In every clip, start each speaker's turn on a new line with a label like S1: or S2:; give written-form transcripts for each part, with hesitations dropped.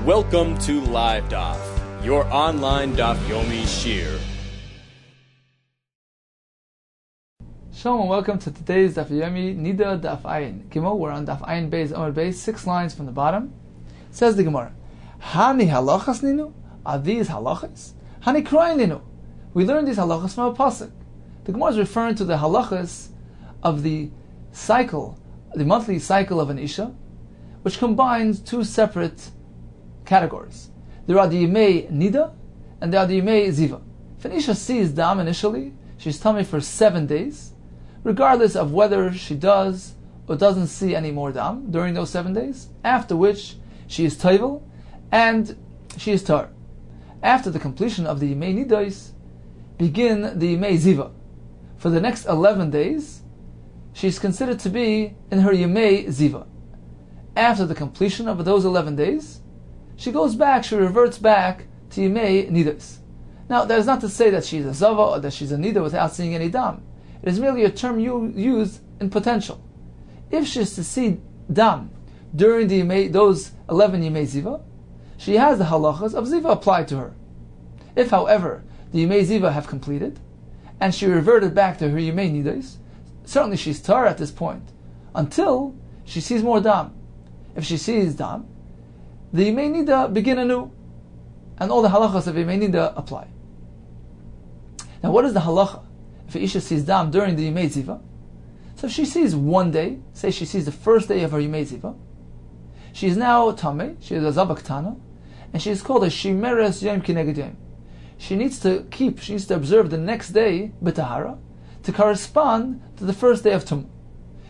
S1: Welcome to LIVEDAF, your online Daf Yomi shir.
S2: Shalom and welcome to today's Daf Yomi, Niddah Daf Ayin. Gimel, we're on Daf Ayin Beis, Omer Beis, 6 lines from the bottom. Says the Gemara, Hani halachas ninu? Are these halachas? Hani kroyin ninu? We learned these halachas from a pasuk. The Gemara is referring to the halachas of the cycle, the monthly cycle of an Isha, which combines two separate categories. There are the Yimei Niddah and there are the Yimei Ziva. If an Isha sees Dam initially, she's tummy for 7 days, regardless of whether she does or doesn't see any more Dam during those 7 days, after which she is Toivel and she is Tar. After the completion of the Yimei Niddahs, begin the Yimei Ziva. For the next 11 days, she is considered to be in her Yimei Ziva. After the completion of those 11 days, she reverts back to Yimei Niddahs. Now, that is not to say that she's a Zava or that she's a Niddah without seeing any Dam. It is merely a term used in potential. If she is to see Dam during those 11 Yimei Ziva, she has the halachas of Ziva applied to her. If, however, the Yimei Ziva have completed, and she reverted back to her Yimei Niddahs, certainly she's tar at this point, until she sees more Dam. If she sees Dam, the Yimei Niddah begin anew, and all the halachas of Yimei Niddah apply. Now, what is the halacha if a Isha sees Dam during the Yimei Ziva? So if she sees one day, say she sees the first day of her Yimei Ziva, she is now Tameh, she is a Zava Ktana, and she is called a Shimeres Yom Kineged Yom. She needs to observe the next day, B'Tahara, to correspond to the first day of Tum.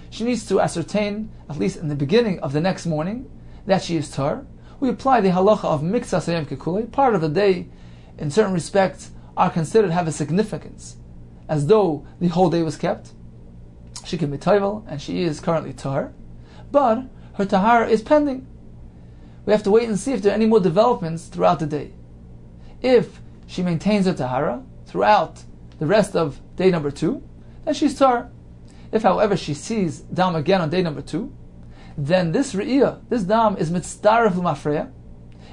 S2: She needs to ascertain, at least in the beginning of the next morning, that she is Tar. We apply the halacha of Miktsas Hayom Kekulei. Part of the day, in certain respects, are considered to have a significance, as though the whole day was kept. She can be Toivel, and she is currently Tar, but her Tahara is pending. We have to wait and see if there are any more developments throughout the day. If she maintains her Tahara throughout the rest of day number 2, then she's Tar. If, however, she sees Dam again on day number 2, then this Re'iyah, this Dam, is Mitzdaref L'Mafreya.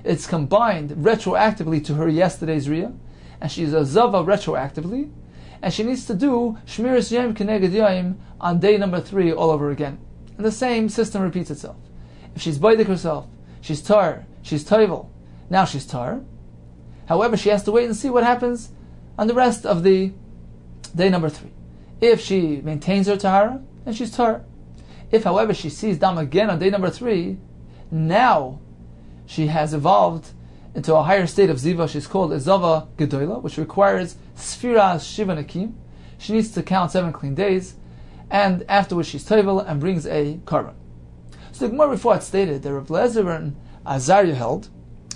S2: It's combined retroactively to her yesterday's Re'iyah, and she is a Zava retroactively, and she needs to do Shmiras Yom Keneged Yom on day number 3 all over again. And the same system repeats itself. If she's Baidik herself, she's Tar, she's Toivel, now she's Tar. However, she has to wait and see what happens on the rest of the day number 3. If she maintains her Tahara, then she's Tar. If, however, she sees Dam again on day number 3, now she has evolved into a higher state of Ziva. She's called a Zava Gedola, which requires Sfiras Shiva Nakim. She needs to count 7 clean days, and afterwards she's Toivel and brings a korban. So the Gemara before had stated that Rav Lezer and Azariah held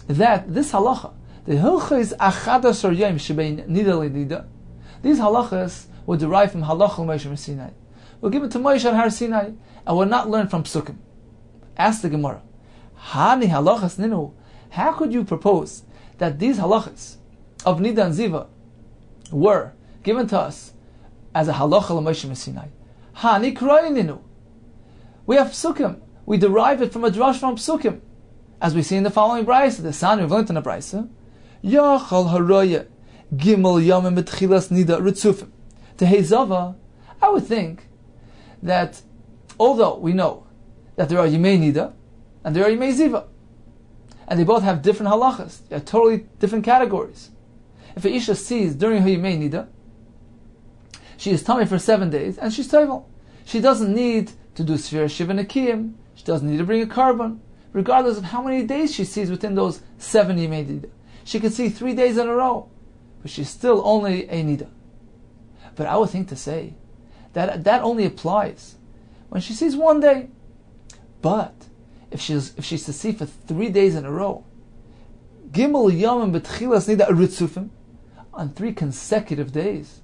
S2: that this halacha, the Hilchos Achadasar Yom Shebein Niddah L'Niddah, these halachas were derived from Halachah Moshe Sinai. Were given to Moshe on Har Sinai, and were not learned from Psukim. Ask the Gemara, Hani halachas ninu? How could you propose that these halachas of Niddah and Ziva were given to us as a halacha l'Moshe Sinai? Hani kroyin ninu? We have Psukim. We derive it from a drash from Psukim, as we see in the following brayso. The San we've learned in the brayso, Yachal haroya gimel yomim betchilas Niddah ritzufim. To Hezava, I would think that although we know that there are Yimei Niddah and there are Yimei Ziva, and they both have different halachas, they are totally different categories. If a Isha sees during her Yimei Niddah, she is tummy for 7 days and she's Toivel. She doesn't need to do Sfira Shiva Nakiyim, she doesn't need to bring a korban, regardless of how many days she sees within those 7 Yimei Niddah. She can see 3 days in a row, but she's still only a Niddah. But I would think to say that only applies when she sees 1 day. But if she's to see for 3 days in a row, Gimel Yomim B'Tchilas Niddah Ritzufim, on 3 consecutive days,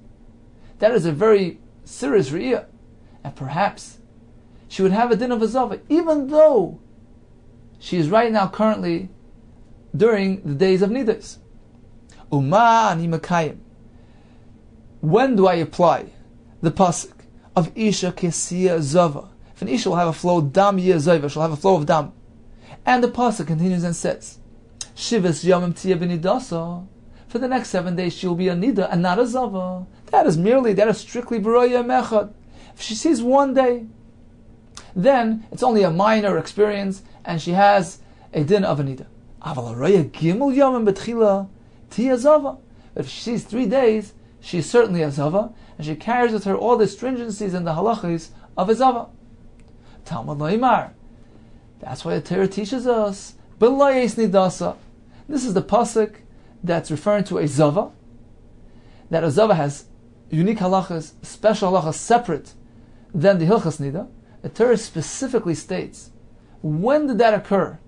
S2: that is a very serious Re'iyah, and perhaps she would have a din of a Zava, even though she is right now currently during the days of Niddahs. Uma ani Makayim. When do I apply the pasuk of Isha Kesiya Zava? If an Isha will have a flow Dam Yeh Zava, she'll have a flow of Dam. And the pasuk continues and says, Shivas yomim tiyeh b'nidasa. For the next 7 days she will be a nida and not a zava. That is strictly b'roya mechad. If she sees 1 day, then it's only a minor experience and she has a din of a nida. Aval roya gimel yomim b'tchila tiyeh zava. But if she sees 3 days, she is certainly a zava, and she carries with her all the stringencies and the halachis of a zava. Talmud loimar. That's why the Torah teaches us. B'layes nidasa. This is the pasuk that's referring to a zava. That a zava has unique halachas, special halachas separate than the hilchas nida. The Torah specifically states, when did that occur?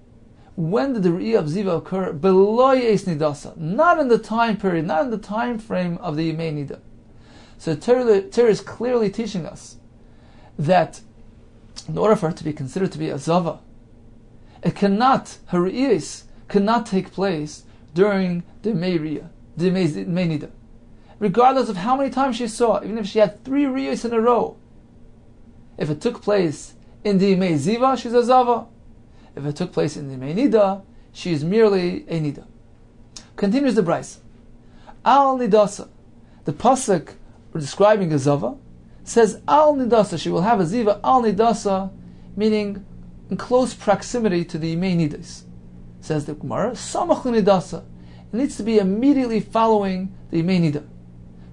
S2: When did the re'iyah of ziva occur? B'layes nidasa. Not in the time period, not in the time frame of the yimei nida. So the Torah is clearly teaching us that in order for it to be considered to be a zava, her re'iyos cannot take place during the yimei nida. Regardless of how many times she saw, even if she had 3 re'iyos in a row. If it took place in the yimei ziva, she's a zava. If it took place in the yimei nida, she is merely a nida. Continues the Bryce. Al nidasa. The pasuk describing a zava says al nidasa. She will have a ziva al nidasa, meaning in close proximity to the yimei nidas. Says the Gemara, samach nidasa. It needs to be immediately following the yimei nida.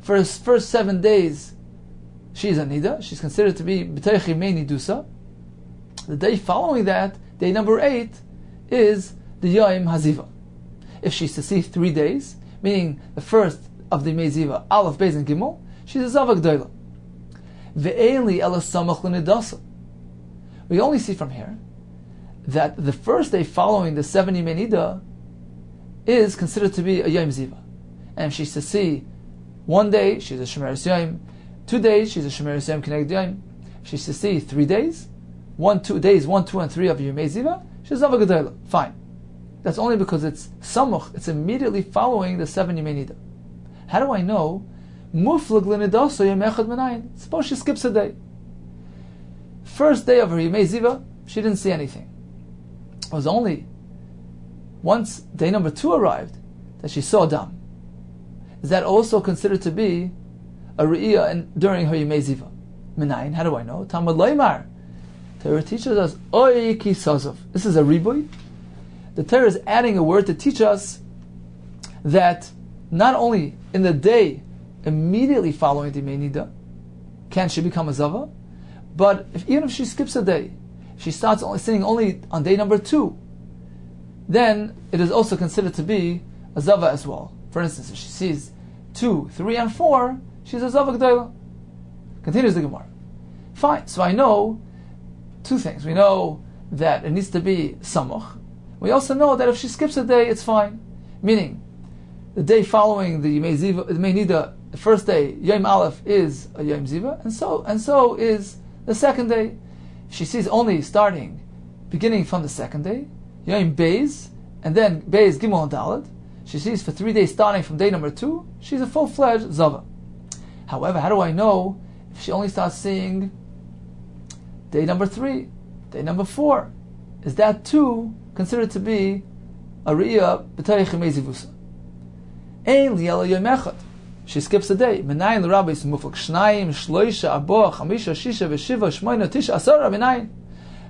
S2: For his first 7 days, she is a nida. She's considered to be b'teich yimei nidusa. The day following that, day number 8, is the Yom Haziva. If she's to see 3 days, meaning the first of the Yimei Ziva, Aleph, Beis, and Gimel, she's a Zava G'dayla. Ve'eli ela samach l'nidasa. We only see from here that the first day following the 7 Yimei Nida is considered to be a Yom Ziva. And if she's to see 1 day, she's a Shemeres Yom. 2 days, she's a Shemeres Yom Keneged Yom. If she's to see 3 days, 1, 2 days, 1, 2, and 3 of Yomei Ziva, she's Zava G'dayla. Fine. That's only because it's Samuch, it's immediately following the 7 Yomei Nida. How do I know? Muflag l'nidasa Yom Echad Menayin. Suppose she skips a day. First day of her Yomei Ziva, she didn't see anything. It was only once day number 2 arrived that she saw dam. Is that also considered to be a re'iyah during her Yomei Ziva? Menayin, how do I know? Talmud loimar. Torah teaches us, Oy ki sazov. This is a riboy. The Torah is adding a word to teach us that not only in the day immediately following the Yimei Nida can she become a zava, but even if she skips a day, she starts sitting only on day number 2, then it is also considered to be a zava as well. For instance, if she sees 2, 3, and 4, she's a zava g'dayla. Continues the Gemara. Fine, so I know 2 things. We know that it needs to be samuch. We also know that if she skips a day, it's fine. Meaning, the day following the Yimei Ziva, the Yimei Nida, the first day, Yom Aleph is a Yom Ziva, and so is the second day. She sees only beginning from the second day, Yom Beis, and then Beis, Gimel, and Dalet. She sees for 3 days starting from day number 2, she's a full-fledged Zava. However, how do I know if she only starts seeing day number 3, day number 4? Is that too considered to be a Re'iyah b'tayich Yimei Zivusa? Ein li ela Yom Echad. She skips a day. Menayin l'rabbi muflak shnayim, shloisha, arboa, chamisha, shisha, v'shiva, shmoina, tisha, asara, menayin.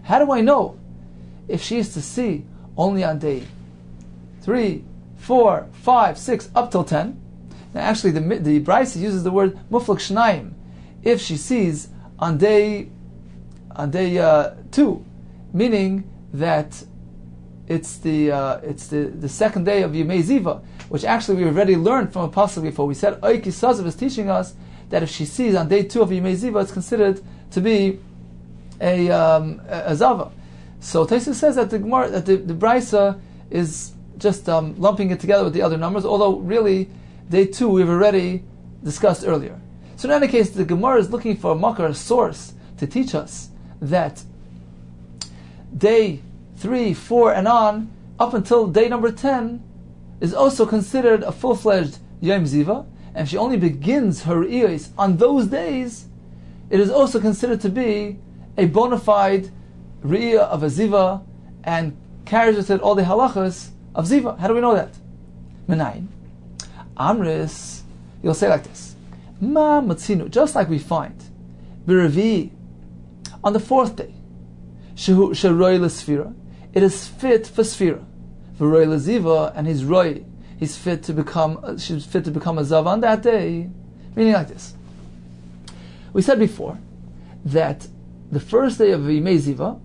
S2: How do I know if she is to see only on day 3, 4, 5, 6, up till 10? Now actually the Brisa uses the word muflak shnayim. If she sees on day 2, meaning that it's the second day of Yomei Ziva, which actually we already learned from a pasuk before. We said Oiki Sazav is teaching us that if she sees on day 2 of Yomei Ziva, it's considered to be a Zava. So Taisa says that the Brisa is just lumping it together with the other numbers, although really day 2 we've already discussed earlier. So in any case, the Gemara is looking for a makar, a source, to teach us that day 3, 4, and on, up until day number 10, is also considered a full-fledged Yom Ziva, and if she only begins her Re'iyos on those days, it is also considered to be a bona fide Re'iyah of a Ziva, and carries with it all the halachas of Ziva. How do we know that? Menayin. Amris, you'll say like this. Ma matzinu, just like we find, B'Revi, on the fourth day, Shehu Sheroi l'Sfira, it is fit for Sfira. V'Roi l'Ziva, and his Roi, she's fit to become a Zav on that day. Meaning like this. We said before that the first day of Yimei Ziva,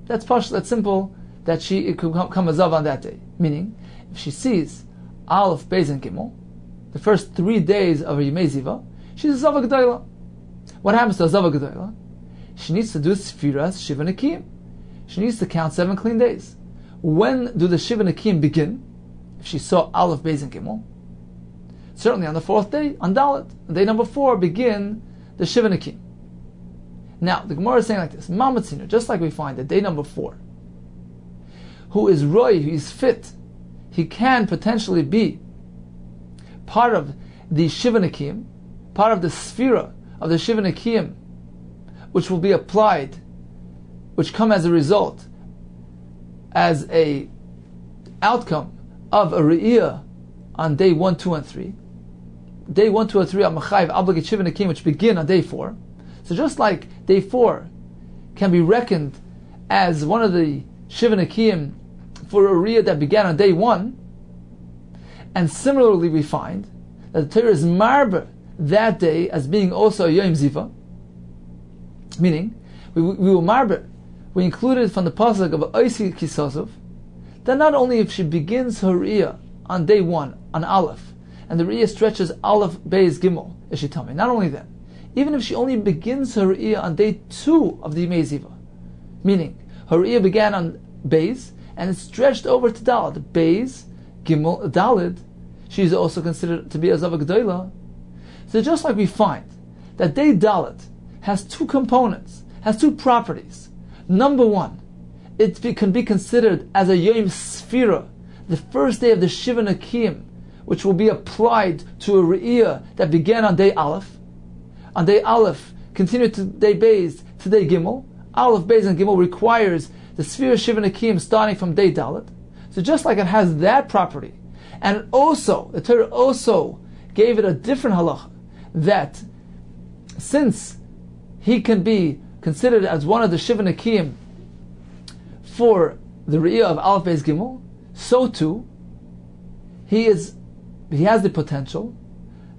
S2: that's simple, that it could become a Zav on that day. Meaning, if she sees Aleph, Beis, and Gimel, the first 3 days of her Yimei Ziva, she's a Zava G'dayla. What happens to a Zava G'dayla? She needs to do Sfiras Shiva Nekim. She needs to count 7 clean days. When do the Shiva Nekim begin? If she saw Aleph, Beis, and Gimel, certainly on the 4th day, on Dalet, day number 4, begin the Shiva Nekim. Now, the Gemara is saying like this, Mamatzinu, just like we find that day number 4, who is Roy, who is fit, he can potentially be part of the Shiva Nekim, part of the Sphira of the Shiva Nekim, which will be applied, which come as a result, as a outcome of a Re'iyah on day 1, 2, and 3. Day 1, 2, and 3 are Machayiv, obligate Shiva Nekim, which begin on day 4. So just like day 4 can be reckoned as one of the Shiva Nekim for a Re'iyah that began on day 1, and similarly we find that the Torah is marber that day as being also a Yom Ziva, meaning we will marber, we included from the pasuk of Oisi Kisosov, that not only if she begins her Re'iyah on day 1, on Aleph, and the Re'iyah stretches Aleph, Beis, Gimel, Ishitami, not only then, even if she only begins her Re'iyah on day 2 of the Yimei Ziva, meaning her Re'iyah began on Beis, and it stretched over to Daled, Beis, Gimel, Daled, she is also considered to be a Zava G'dayla. So just like we find that day Daled has 2 components, has 2 properties. Number 1, it can be considered as a Yom Sfira, the first day of the Shiva Nekim, which will be applied to a Re'iyah that began on day Aleph. On day Aleph, continued to day Beis, to day Gimel. Aleph, Beis, and Gimel requires the Sfira Shiva Nekim starting from day Dalet. So just like it has that property, and also, the Torah also gave it a different halacha, that since he can be considered as one of the Shiva Nekim for the Re'iyah of Aleph, Beis, Gimel, so too, he has the potential,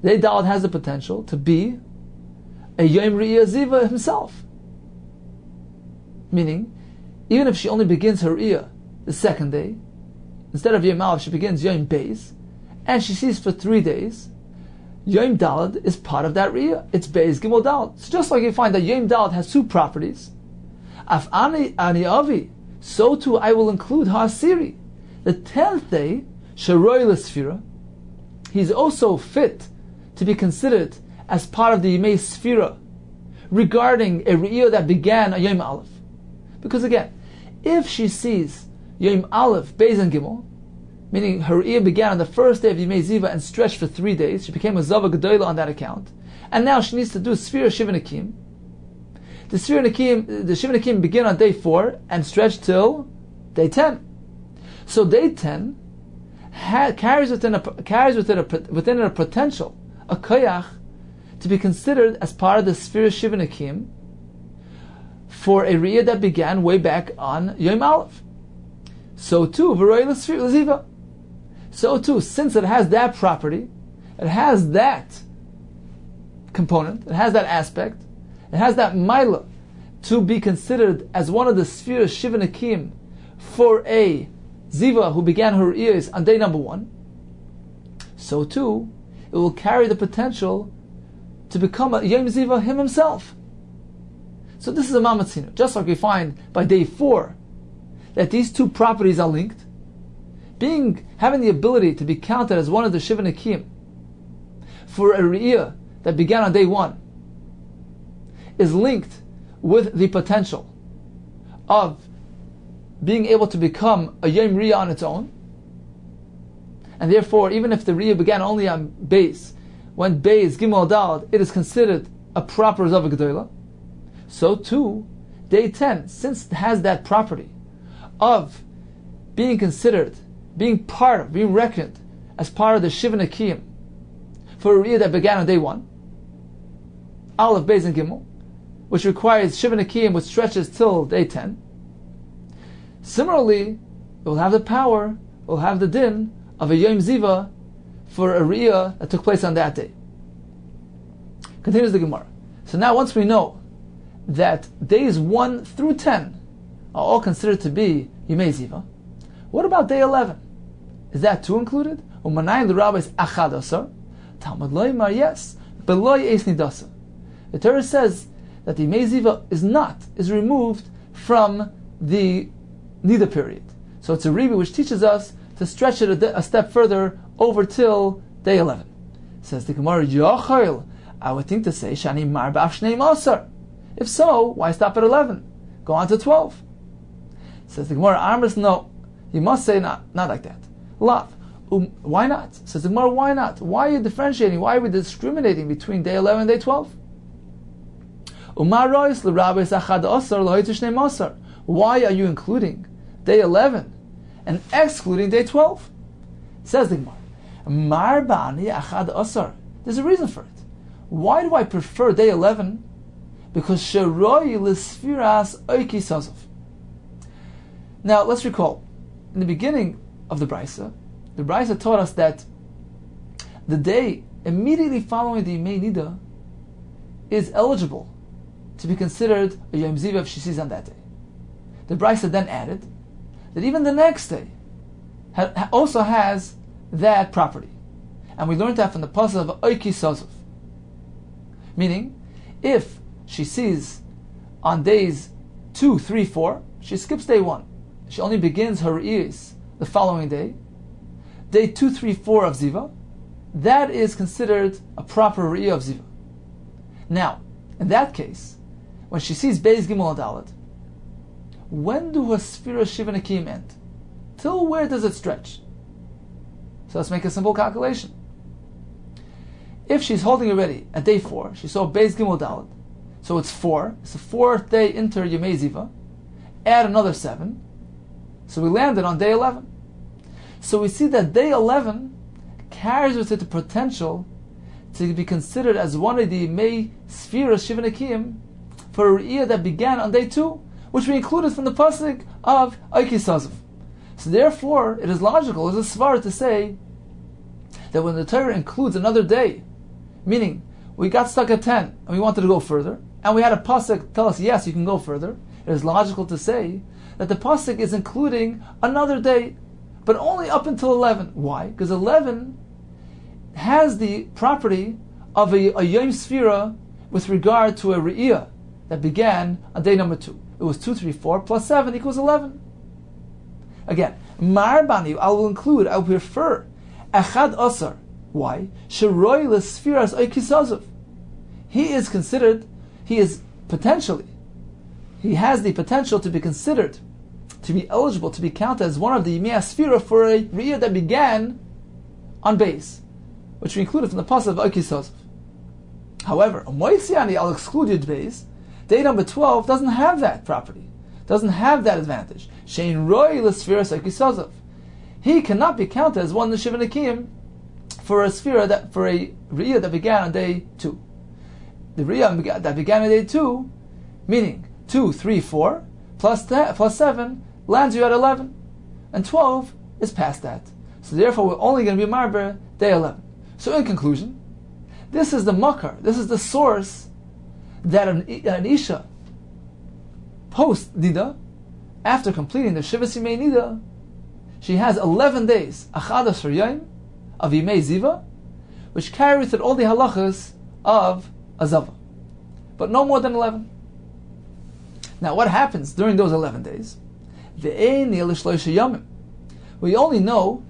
S2: day Dalet has the potential to be a Yom Re'iyah Ziva himself. Meaning, even if she only begins her Re'iyah the 2nd day, instead of Yom Aleph, she begins Yom Beis, and she sees for 3 days, Yom Daled is part of that Re'iyah. It's Beis, Gimel, Daled. So just like you find that Yom Daled has 2 properties, Af Ani Avi, so too I will include Ha'asiri. The 10th day, Sheroi L'Sfira, he's also fit to be considered as part of the Yimei Sfira regarding a Re'iyah that began on Yom Aleph. Because again, if she sees Yom Aleph, Beis, and Gimel, meaning her Re'iyah began on the first day of Yimei Ziva and stretched for 3 days, she became a Zava G'dayla on that account, and now she needs to do Sfira Shiva Nekim. The Shiva Nekim begin on day 4 and stretch till day 10. So day 10 carries within it a potential, a koyach, to be considered as part of the Sfira Shiva Nekim for a Re'iyah that began way back on Yom Aleph. So too, V'roi L'Ziva. So too, since it has that property, it has that component, it has that aspect, it has that Maila to be considered as one of the Sfira Shiva Nekim for a Ziva who began her ears on day number 1, so too, it will carry the potential to become a Yom Ziva himself. So this is a Mamatzinu. Just like we find by day 4 that these 2 properties are linked, having the ability to be counted as one of the Shiva Nekim for a Re'iyah that began on day 1 is linked with the potential of being able to become a Yom Re'iyah on its own. And therefore, even if the Re'iyah began only on Beis, when Beis, Gimel, Daled, it is considered a proper Zava G'dayla. So too, day 10, since it has that property of being considered being reckoned as part of the Shiva Nekiyim for a Riyah that began on day 1, Aleph, Beis, and Gimel, which requires Shiva Nekiyim, which stretches till day 10. Similarly, it will have the power, it will have the din of a Yom Ziva for a Riyah that took place on that day. Continues the Gemara. So now once we know that days 1 through 10 are all considered to be Yomei Ziva, what about day 11? Is that too included? Umanayin l'rabbis achad asar. Talmud loymar, yes, beloy eis nidasa. The Torah says that the Yomei Ziva is removed from the Niddah period. So it's a Rebbe which teaches us to stretch it a step further over till day 11. Says the Gemara, Yochel, I would think to say, Shani mar b'af shnei masar. If so, why stop at 11? Go on to 12. Says the Gemara, Amris, no. You must say not like that. Lav. Why not? Says the Gemara, why not? Why are you differentiating? Why are we discriminating between day 11 and day 12? Why are you including day 11 and excluding day 12? Says the Gemara, there's a reason for it. Why do I prefer day 11? Because now let's recall, in the beginning of the Brisa taught us that the day immediately following the Yomei Niddah is eligible to be considered a Yom Ziva if she sees on that day. The Brisa then added that even the next day also has that property. And we learned that from the pasuk of Oiki Sozov. Meaning, if she sees on days 2, 3, 4, she skips day 1. She only begins her Re'iyos the following day. Day 2, 3, 4 of Ziva, that is considered a proper Re'iyah of Ziva. Now, in that case, when she sees Beis Gimel Adalet, when do her Sfira Shiva Nekiyim end? Till where does it stretch? So let's make a simple calculation. If she's holding already at day 4, she saw Beis Gimel Dalet, so it's 4. It's the 4th day into Yomei Ziva. Add another 7, so we landed on day 11. So we see that day 11 carries with it the potential to be considered as one of the Yomei Sfira Shiva Nekiyim for a Re'iyah that began on day 2, which we included from the pasuk of Oiki Sozov. So therefore, it is logical, it is a svara to say that when the Torah includes another day, meaning we got stuck at 10 and we wanted to go further, and we had a pasuk tell us, yes, you can go further, it is logical to say that the pasuk is including another day, but only up until 11. Why? Because 11 has the property of a Yom Sfira with regard to a Re'iyah that began on day number 2. It was 2, 3, 4 plus 7 equals 11. Again, Marbani, I will prefer Echad Asar. Why? Sheroy L'Sfiras Oikisazov. He has the potential to be considered, to be eligible, to be counted as one of the Yimei Sfira for a Re'iyah that began on base, which we included from the pasuk of Oikisazov. However, Moisiani, I'll exclude Yud Beis. Day number 12 doesn't have that property, doesn't have that advantage. Shein Roy L'Sfiras Oikisazov. He cannot be counted as one of the Shiva Nekiyim for a Re'iyah that began on day 2. The Re'iyah that began on day 2, meaning 2, 3, 4 plus 7 lands you at 11, and 12 is past that. So therefore, we're only going to be marber day 11. So in conclusion, this is the makar, this is the source that an Isha post Niddah, after completing the Shiva Yomei Niddah, she has 11 days, Achad Asher Yom, of Yomei Ziva, which carry with it all the halachas of Azava, but no more than 11. Now what happens during those 11 days? We only know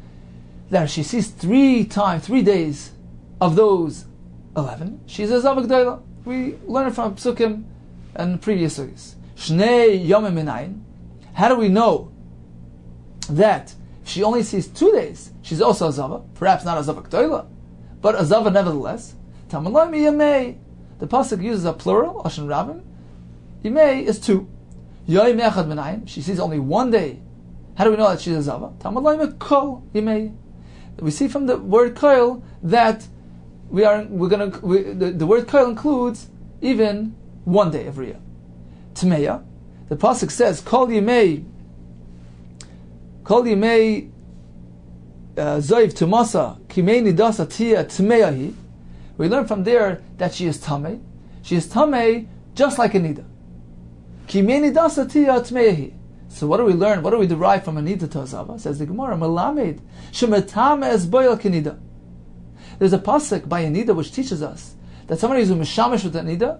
S2: that she sees 3 days of those 11, she's a Azava G'dayla. We learn it from Psukim and previous sugis. Shnei Yomim Minayin. How do we know that if she only sees 2 days, she's also Azava? Perhaps not Azava G'dayla, but Azava nevertheless. Tamalai mi Yamei. The pasuk uses a plural, Oshin Rabim. Yamei is 2. Yoim Echad Minayin. She sees only 1 day How do we know that she's a zava? Talmud laima kol yimei. We see from the word koil that the word koil includes even one day of Riyah. Tmeya, the pasuk says kol yimei zoiv tumasa kimei nidasa tia tmeyahi. We learn from there that she is tamei. She is tamei just like a niddah. Kimei nidasa tia tmeyahi. So what do we learn? What do we derive from a niddah to a zava? Says the Gemara, Melamed shemetame es boil kiniddah. There's a pasuk by a niddah which teaches us that somebody who's mishamish with a niddah,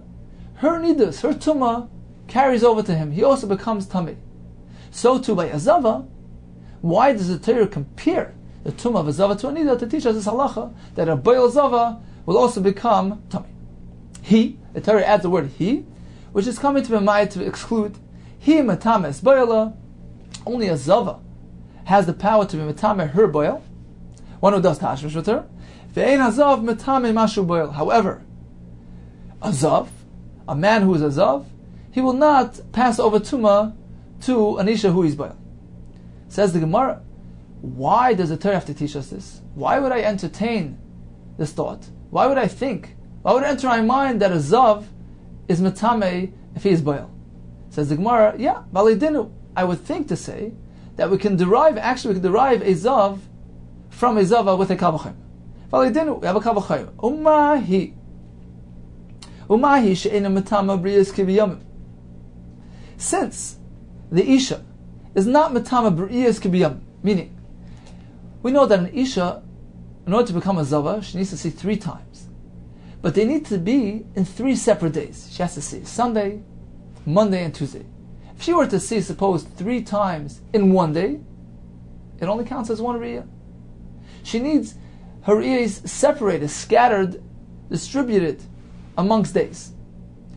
S2: her niddas, her tumah, carries over to him. He also becomes tamei. So too by a zava, why does the Torah compare the tumah of a zava to a niddah to teach us this halacha that a boil zava will also become tamei? The Torah adds the word he, which is coming to be made to exclude. He matames boila. Only a zava has the power to be matame her boil, one who does tashmish with her. Ve'ein hazav matame mashu boil. However, a zav, a man who is a zav, he will not pass over tuma to an isha who is boil. Says the Gemara, why does the Torah have to teach us this? Why would I entertain this thought? Why would I think? Why would it enter my mind that a zav is matame if he is boil? Says the Gemara, yeah, balidinu. I would think to say that we can derive a zav from a zava with a kavachim. Balidinu, we have a kavachim. Umahi she'ena matama briyas kibiyamim. Since the isha is not matama briyas kibiyamim, meaning we know that an isha, in order to become a zava, she needs to see 3 times. But they need to be in 3 separate days. She has to see Sunday, Monday, and Tuesday. If she were to see, suppose, 3 times in one day, it only counts as one riyah. She needs her riyahs separated, scattered, distributed amongst days.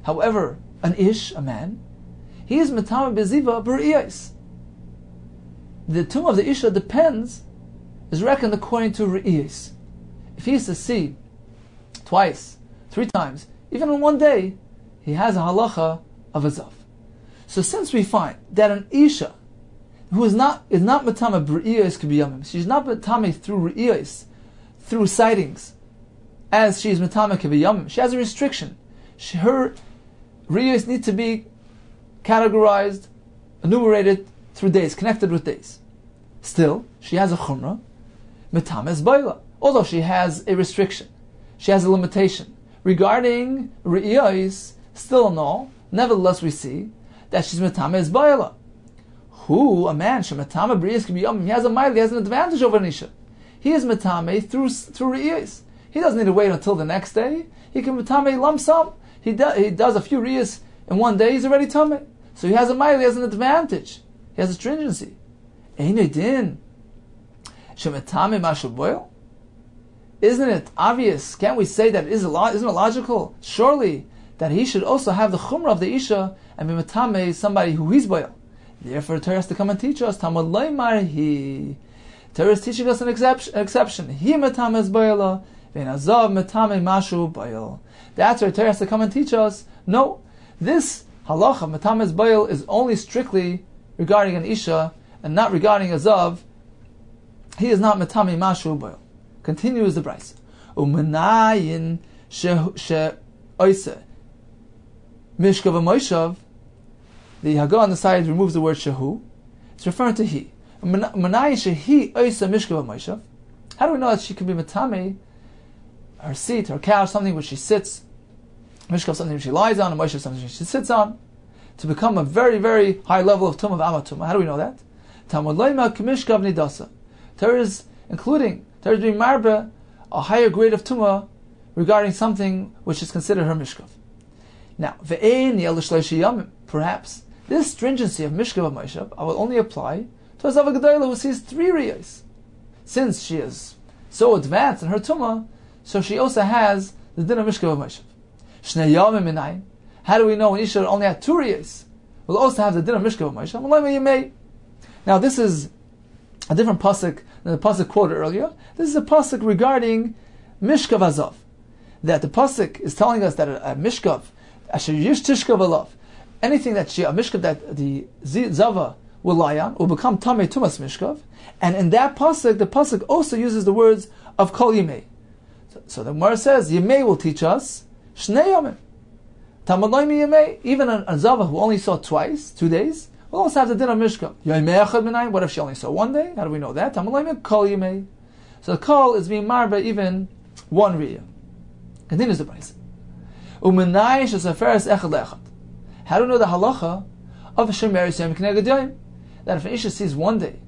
S2: However, an ish, a man, he is matama beziva b'riyahs. The tomb of the isha is reckoned according to riyahs. If he is to see twice, 3 times, even in one day, he has a halacha of a zav. So since we find that an isha who is not matama b'riyos kibiyamim, she's not matama through riyos, through sightings, as she is matama kibiyamim, she has a restriction. Her riyos need to be categorized, enumerated through days, connected with days. Still, she has a chumrah, matama es baila. Although she has a restriction, she has a limitation regarding riyos. Still no. Nevertheless, we see that she's matame es baila. Who, a man, shematame briyas kibiyamim, he has a mile, he has an advantage over an isha. He is matame through riyas. He doesn't need to wait until the next day. He can matame lump sum. He does a few riyas in one day, he's already tame. So he has a mile, he has an advantage. He has a stringency. Einay din shematame mashu boil. Isn't it obvious? Can't we say that isn't it logical? Surely that he should also have the chumrah of the isha and be matame somebody who is boil. Therefore, Torah has to come and teach us. Talmud loymar hi. Torah is teaching us an exception. He matame es boila, ve'en azav matame mashu boil. That's where Torah has to come and teach us. No, this halacha matame es boil is only strictly regarding an isha and not regarding a zav. He is not matame mashu boil. Continues the brayso. Umenayin she oise mishkav v'moishav. The Haggah on the side removes the word shehu. It's referring to he. Umenayin shehi oise mishkav v'moishav. How do we know that she could be matame her seat, her couch, something which she sits, mishkav, something which she lies on, and moishav, something which she sits on, to become a very, very high level of tum of amatum? How do we know that? Talmud loyma k'mishkav nidasa. Torah is including, Torah is being marba a higher grade of tumah regarding something which is considered her mishkav. Now, ve'ein yel shleishi yamim. Perhaps this stringency of mishkav v'moishav will only apply to a zava gedolah who sees 3 riyos. Since she is so advanced in her tumah, so she also has the din of mishkav v'moishav. Shnei yamim minayin. How do we know when Isha only had 2 riyos? Will also have the din of mishkav v'moishav. Now, this is a different pasuk than the pasuk quoted earlier. This is a pasuk regarding mishkav azav. That the pasuk is telling us that a mishkav, asher yish tishkav alav, anything that a mishkav that the zava will lie on, will become tamei tumas mishkav, and in that pasuk, the pasuk also uses the words of kol yimei. So the Gemara says, Yimei will teach us shnei yomim. Tamad loimi yimei, even a zava who only saw twice, 2 days, will also have the din of mishkav. Yomei echad b'nai, what if she only saw 1 day? How do we know that? Tamad loimi kol yimei. So the kol is being marba even 1 riyah. Continues the price. U'menai shesaferes echad le'echad. How do we know the halacha of a shemeres yom k'neged yom? That if an isha sees 1 day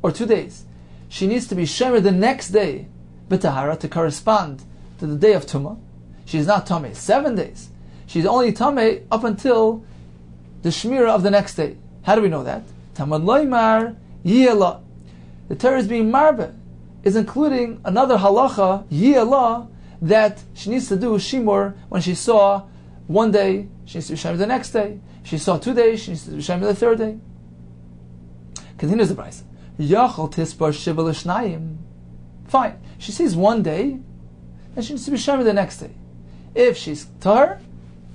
S2: or 2 days, she needs to be shemer the next day b'tahara to correspond to the day of tumah. She is not tamei 7 days. She's only tamei up until the shmira of the next day. How do we know that? Tamad loymar yiyala. The Torah is being marbe, is including another halacha yiyala that she needs to do shimur when she saw 1 day. She needs to be shemer the next day. She saw 2 days. She needs to be shemer the 3rd day. Continues the price. Yachal tispar shiva l'shnayim. Fine. She sees 1 day, and she needs to be shemer the next day. If she's tahar,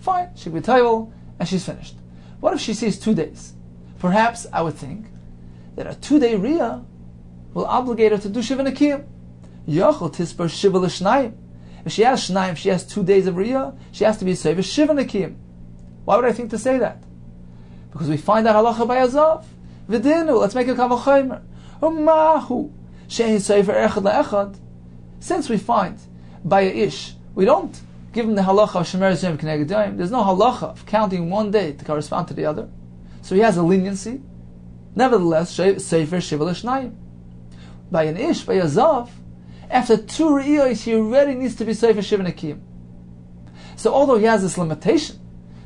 S2: fine. She'll be tayvel, and she's finished. What if she sees 2 days? Perhaps I would think that a 2-day riyah will obligate her to do shiva nekiyim. Yachal tispar shiva l'shnayim. If she has shnayim, she has 2 days of riyah, she has to be saved shiva nekiyim. Why would I think to say that? Because we find that halacha by Azav. V'dinu, let's make a kaval chaymer. U'mahu she'hi sefer echad le'echad. Since we find by a ish, we don't give him the halacha of shemeres yom k'neged yom. There's no halacha of counting 1 day to correspond to the other. So he has a leniency. Nevertheless, sefer shiva l'shnayim. By an ish, by a zav, after 2 re'iyos, he already needs to be sefer shiva nekiyim. So although he has this limitation,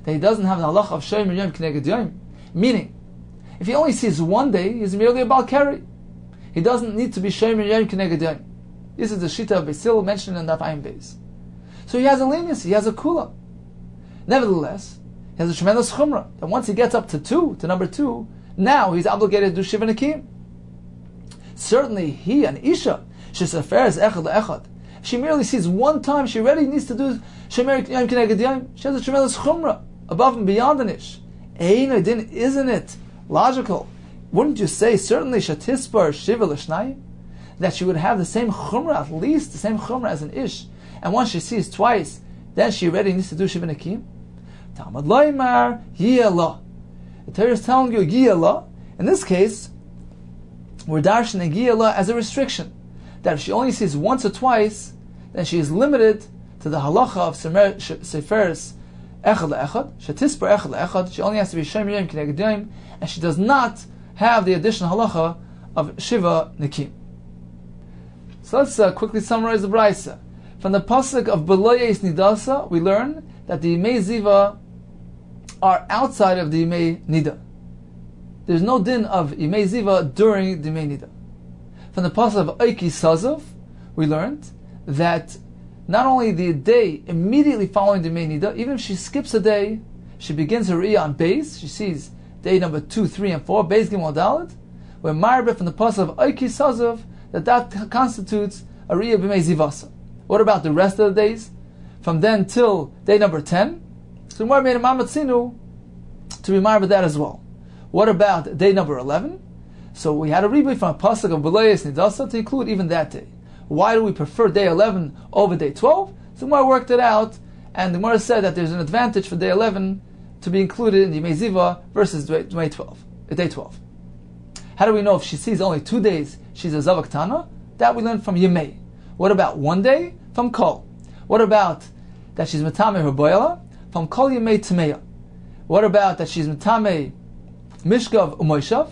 S2: that he doesn't have the halacha of shemer yom k'neged yom, meaning, if he only sees 1 day, he's merely a bal keri. He doesn't need to be shemer yom k'neged yom. This is the shita of Basil mentioned in Daf Ayin Beis. So he has a leniency, he has a kula. Nevertheless, he has a tremendous chumrah, that once he gets up to 2, to number 2, now he's obligated to do shiva nekiyim. Certainly he, an isha, shesaferes echad le'echad, she merely sees 1 time, she already needs to do shemer yom k'neged yom. She has a tremendous chumrah, above and beyond an ish. Isn't it logical? Wouldn't you say, certainly shatispar shiva l'shnayim, that she would have the same chumrah, at least the same chumrah as an ish, and once she sees twice, then she already needs to do shiva nekiyim? Talmud loymar yiyala. The Torah is telling you yiyala. In this case, we're darshaning yiyala as a restriction, that if she only sees once or twice, then she is limited to the halacha of seferes echad le'echad, shetispar echad le'echad. She only has to be shemer yom k'neged yom, and she does not have the additional halacha of shiva nekiyim. So let's quickly summarize the braysa. From the pasuk of Beloyes Nidasa, we learn that the Yimei Ziva are outside of the Yimei Niddah. There's no din of Yimei Ziva during the Yimei Niddah. From the pasuk of Oiki Sazav, we learned that not only the day immediately following the Yimei Niddah, even if she skips a day, she begins her Riyah on Beis, she sees day number 2, 3, and 4, Beis Gimel Dalet, where Marbe from the pasuk of Oiki Sazav, that constitutes a Riyah B'mei Zivasa. What about the rest of the days? From then till day number 10? So Gemara made a mamatzinu to be married with that as well. What about day number 11? So we had a rebuy from a pasuk of Beloyes Nidasa to include even that day. Why do we prefer day 11 over day 12? So Gemara worked it out, and the Gemara said that there's an advantage for day 11 to be included in the Yimei Ziva versus day 12. How do we know if she sees only 2 days, she's a Zavak Tana? That we learned from Yimei. What about 1 day? From Kol. What about that she's Metame her boila? From Kol Yimei Tmeya. What about that she's Metame Mishkav Umoishav?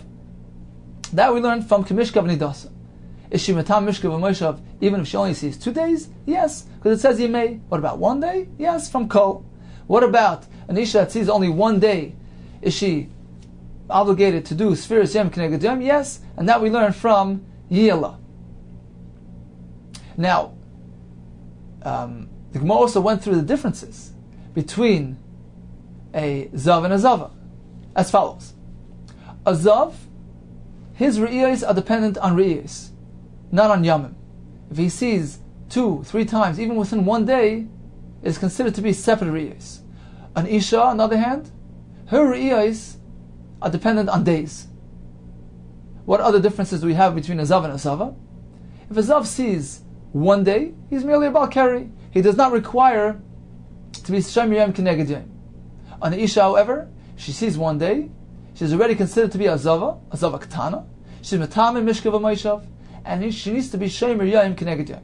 S2: That we learned from Kamishkav Nidasa. Is she Metame Mishkav Umoishav even if she only sees 2 days? Yes, because it says Yimei. What about 1 day? Yes, from Kol. What about an Isha that sees only 1 day? Is she obligated to do Sfiras Yom K'neged Yom? Yes, and that we learn from Yiyala. Now, the Gemara also went through the differences between a Zav and a Zava, as follows. A Zav, his Re'iyos are dependent on Re'iyos, not on Yamim. If he sees 2, 3 times, even within 1 day, it is considered to be separate Re'iyos. An Isha, on the other hand, her Re'iyos are dependent on days. what other differences do we have between a Zav and a Sava? If a Zav sees one day, he's merely a Balkari. He does not require to be Shomer Yom Keneged Yom. An Isha, however, she sees one day, she's already considered to be a Zava Ketana. She's Matame Mishkav Moishav, and she needs to be Shomer Yom Keneged Yom.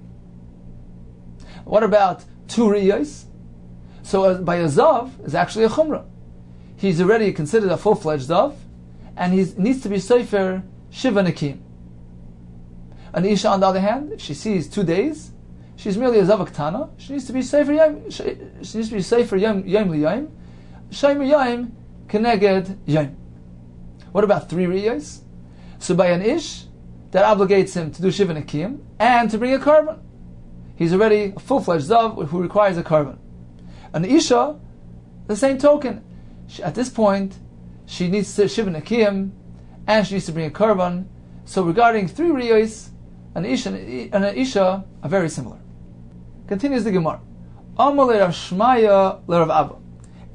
S2: What about two Riyos? So by a Zav is actually a Chumrah. He's already considered a full-fledged Zav, and he needs to be Sefer Shiva Nakim. An Isha, on the other hand, if she sees 2 days, she's merely a Zav Ketana. She needs to be Sefer Yom. She needs to be Sefer Yom Liyom, Shomer Yom Keneged Yom. What about 3 Riyos? So by an Ish, that obligates him to do Shiva Nakim and to bring a carbon. He's already a full-fledged Zav who requires a carbon. An Isha, the same token. At this point, she needs to Shiva Nakim and she needs to bring a carbon. So regarding 3 Riyos, an Isha and an Isha are very similar. Continues the Gemara. Amar le Rav Shmaya le Rav Abba.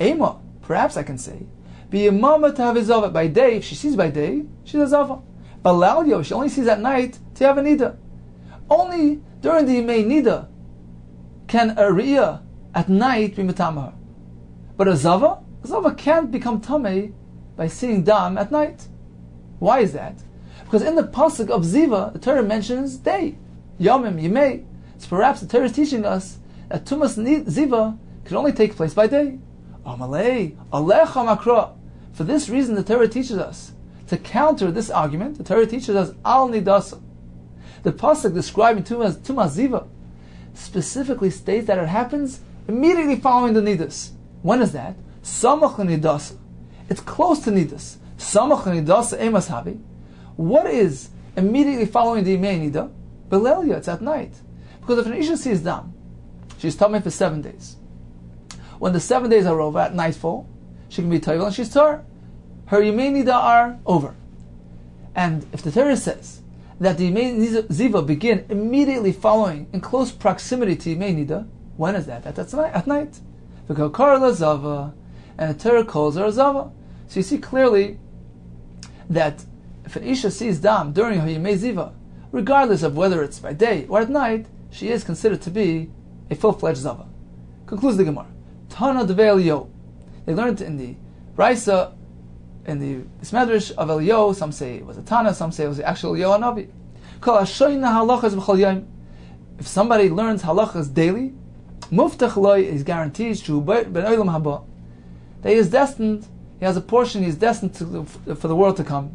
S2: Ema, perhaps I can say, be a mama to have a Zava. By day, if she sees by day, she's a Zava. But Lalyo, if she only sees at night, to have a Niddah. Only during the Yimei Niddah can a Riyah at night be Matamah. But a Zava can't become Tameh by seeing Dam at night. Why is that? Because in the pasuk of Ziva, the Torah mentions day, Yomim, Yimei. So perhaps the Torah is teaching us that Tumas Ziva can only take place by day. Amalei, Alecha Makra. For this reason, the Torah teaches us to counter this argument. The Torah teaches us Al Nidasa. The pasuk describing Tumas Ziva specifically states that it happens immediately following the Niddas. When is that? Samach Nidasa. It's close to Niddas. Samach Nidasa Emas Havi. What is immediately following the Yimei Niddah? Belelia, it's at night. Because if an Isha sees Dam, she's Tameh for 7 days. When the 7 days are over, at nightfall, she can be Toivel and she's Tar. Her Yimei Niddah are over. And if the Torah says that the Yimei Ziva begin immediately following, in close proximity to Yimei Niddah, when is that? That's at night. Because Karla Zava, and the Torah calls her a Zava. So you see clearly that if an Isha sees Dam during her Yimei Ziva, regardless of whether it's by day or at night, she is considered to be a full-fledged Zava. Concludes the Gemara. Tana Dve Eliyahu. They learned in the Raisa, in the Medrash of Eliyahu, some say it was a Tana, some say it was the actual Eliyahu Navi. Kol hashoyna halachas b'chol yom. If somebody learns halachas daily, muftach loy is guaranteed shu ben olam haba, that he is destined, he has a portion, he is destined for the world to come.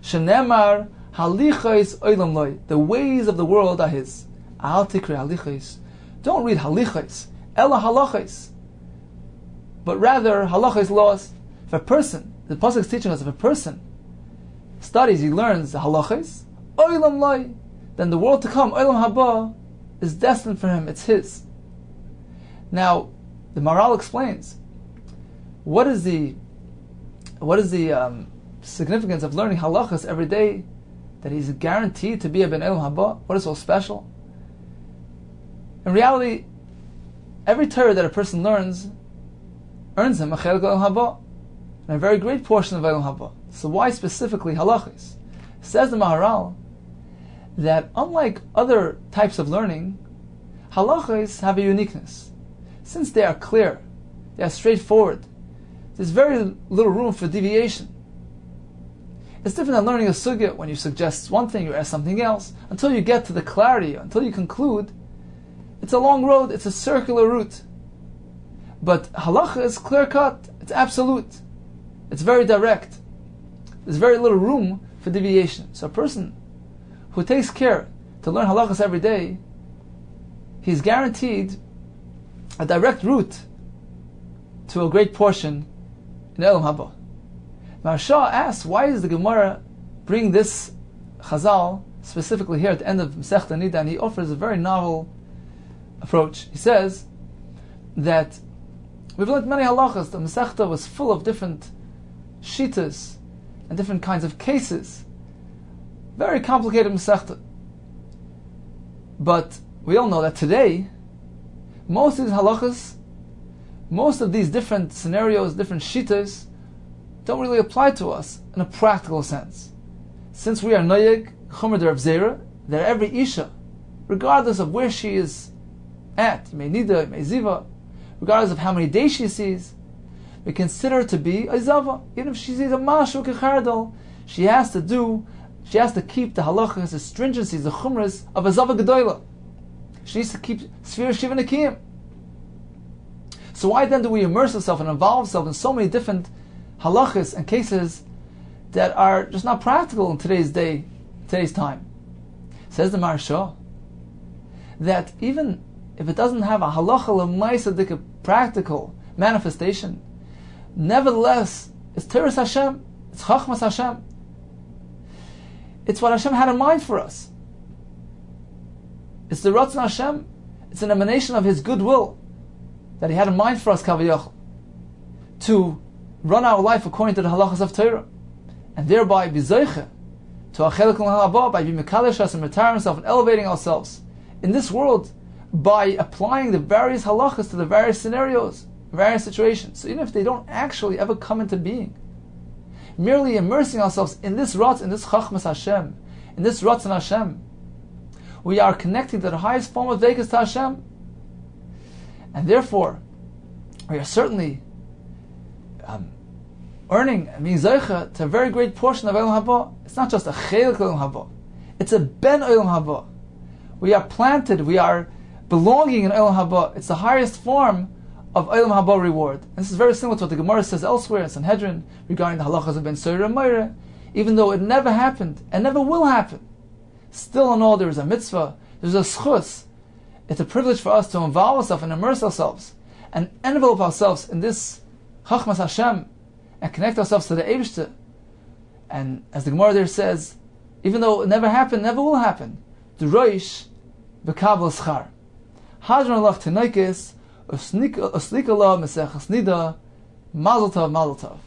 S2: Shenemar halichos olam loy. The ways of the world are his. Al tikri halichos. Don't read halichos, ela halachos, but rather halachos laws. If a person, the pasuk is teaching us, if a person studies, he learns the halachos, olam loy, then the world to come, olam haba, is destined for him. It's his. Now, the Maral explains what is the significance of learning halachas every day, that he's guaranteed to be a ben olam haba. What is so special? In reality, every Torah that a person learns earns him a chelik olam haba, and a very great portion of olam haba. So why specifically halachas? Says the Maharal that unlike other types of learning, halachas have a uniqueness. Since they are clear, they are straightforward, there's very little room for deviation. It's different than learning a sugya. When you suggest one thing, you ask something else. Until you get to the clarity, until you conclude, it's a long road, it's a circular route. But halacha is clear-cut, it's absolute, it's very direct. There's very little room for deviation. So a person who takes care to learn halachas every day, he's guaranteed a direct route to a great portion in Elam Haba. Maharsha asks, why does the Gemara bring this Chazal specifically here at the end of Masechta Niddah? And he offers a very novel approach. He says that we've learned many halachas. The Masechta was full of different shitas and different kinds of cases. Very complicated Masechta. But we all know that today, most of these halachas, most of these different scenarios, different shitas, don't really apply to us in a practical sense. since we are noyeg chomer der Zera, that every isha, regardless of where she is at, may Niddah, may Ziva, regardless of how many days she sees, we consider her to be a Zava. Even if she sees a Mashu Kechardal, she has to keep the halachas, the stringencies, the chumras of a Zava Gedoyla. She needs to keep Sfira Shiva Nekiyim. So why then do we immerse ourselves and involve ourselves in so many different halachas and cases that are just not practical in today's time? Says the Maharsha that even if it doesn't have a halacha l'maisa practical manifestation, nevertheless, it's Teres Hashem, it's Chachmas Hashem. It's what Hashem had in mind for us. It's the Ratzon Hashem, it's an emanation of His goodwill that He had in mind for us, Kaviyach, to run our life according to the halachas of Torah, and thereby be zeiche to Achelik L'Haba, by being Mekalish us and retiring ourselves and elevating ourselves in this world by applying the various halachas to the various scenarios, various situations. So even if they don't actually ever come into being, merely immersing ourselves in this Ratz, in this Chachmas Hashem, in this Ratzon Hashem, we are connecting to the highest form of Veikus to Hashem. And therefore, we are certainly earning and being Zeicha to a very great portion of Olam Haba. It's not just a Chelik Olam Haba, it's a Ben Olam Haba. We are planted, we are belonging in Olam Haba. It's the highest form of Olam Haba reward. And this is very similar to what the Gemara says elsewhere in Sanhedrin regarding the halachas of Ben Soyer and Moira. Even though it never happened and never will happen, still in all there is a mitzvah, there's a schus. It's a privilege for us to involve ourselves and immerse ourselves and envelop ourselves in this Chachmas Hashem and connect ourselves to the Eibishter. And as the Gemara there says, even though it never happened, never will happen, the Roish Bekabel Schar. Hadron Lach Tenoikis, Uslikala Mesechas Niddah, Mazel Tov, Mazel Tov.